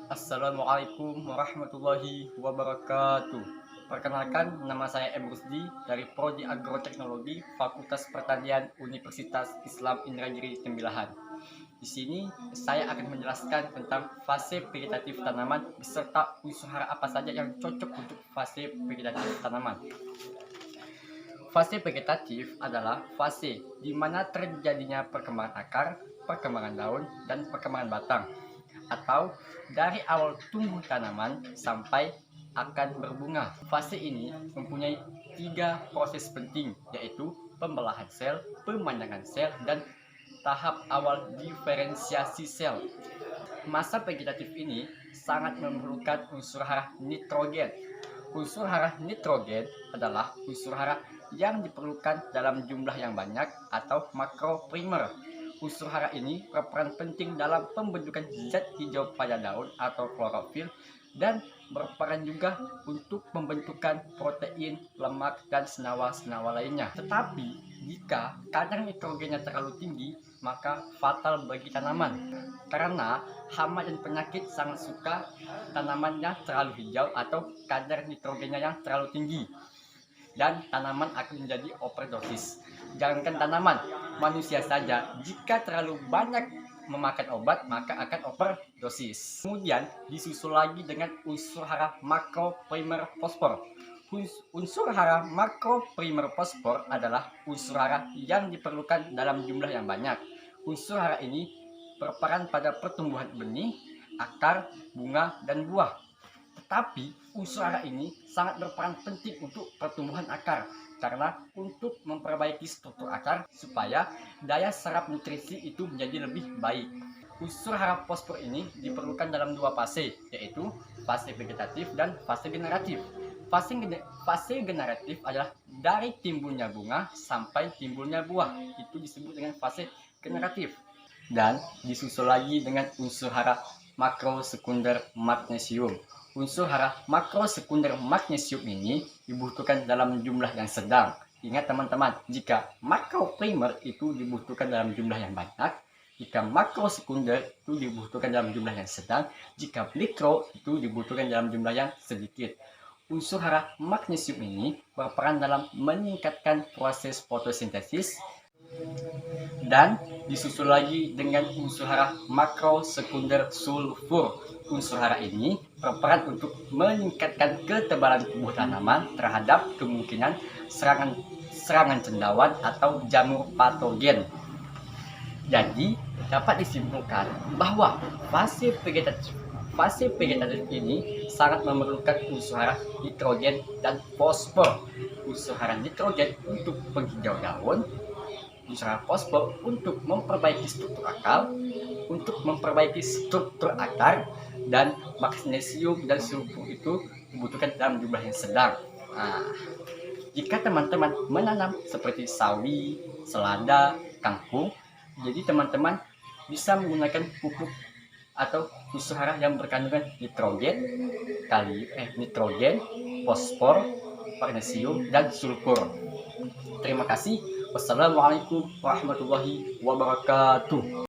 Assalamualaikum warahmatullahi wabarakatuh. Perkenalkan, nama saya M. Rusdi dari Prodi Agroteknologi Fakultas Pertanian Universitas Islam Indragiri Tembilahan. Di sini saya akan menjelaskan tentang fase vegetatif tanaman beserta unsur hara apa saja yang cocok untuk fase vegetatif tanaman. Fase vegetatif adalah fase di mana terjadinya perkembangan akar, perkembangan daun, dan perkembangan batang, atau dari awal tumbuh tanaman sampai akan berbunga. Fase ini mempunyai 3 proses penting, yaitu pembelahan sel, pemanjangan sel, dan tahap awal diferensiasi sel. Masa vegetatif ini sangat memerlukan unsur hara nitrogen. Unsur hara nitrogen adalah unsur hara yang diperlukan dalam jumlah yang banyak atau makroprimer. Unsur hara ini berperan penting dalam pembentukan zat hijau pada daun atau klorofil dan berperan juga untuk pembentukan protein, lemak, dan senyawa-senyawa lainnya. Tetapi jika kadar nitrogennya terlalu tinggi, maka fatal bagi tanaman. Karena hama dan penyakit sangat suka tanamannya terlalu hijau atau kadar nitrogennya yang terlalu tinggi. Dan tanaman akan menjadi overdosis. Jangankan tanaman, manusia saja jika terlalu banyak memakan obat maka akan overdosis. Kemudian disusul lagi dengan unsur hara makroprimer fosfor. Unsur hara makroprimer fosfor adalah unsur hara yang diperlukan dalam jumlah yang banyak. Unsur hara ini berperan pada pertumbuhan benih, akar, bunga, dan buah. Tetapi unsur hara ini sangat berperan penting untuk pertumbuhan akar, karena untuk memperbaiki struktur akar supaya daya serap nutrisi itu menjadi lebih baik. Unsur hara fosfor ini diperlukan dalam 2 fase, yaitu fase vegetatif dan fase generatif. Fase generatif adalah dari timbulnya bunga sampai timbulnya buah, itu disebut dengan fase generatif. Dan disusul lagi dengan unsur hara makrosekunder magnesium. Unsur hara makrosekunder magnesium ini dibutuhkan dalam jumlah yang sedang. Ingat teman-teman, jika makroprimer itu dibutuhkan dalam jumlah yang banyak, jika makrosekunder itu dibutuhkan dalam jumlah yang sedang, jika mikro itu dibutuhkan dalam jumlah yang sedikit. Unsur hara magnesium ini berperan dalam meningkatkan proses fotosintesis dan disusul lagi dengan unsur hara makrosekunder sulfur. Unsur hara ini berperan untuk meningkatkan ketebalan tubuh tanaman terhadap kemungkinan serangan cendawan atau jamur patogen. Jadi dapat disimpulkan bahwa fase vegetatif ini sangat memerlukan unsur hara nitrogen dan fosfor. Unsur hara nitrogen untuk penghijau daun, unsur hara fosfor untuk memperbaiki struktur akar, dan magnesium dan sulfur itu dibutuhkan dalam jumlah yang sedang. Jika teman-teman menanam seperti sawi, selada, kangkung, jadi teman-teman bisa menggunakan pupuk atau unsur hara yang berkandungan nitrogen, fosfor, magnesium, dan sulfur. Terima kasih. Wassalamualaikum warahmatullahi wabarakatuh.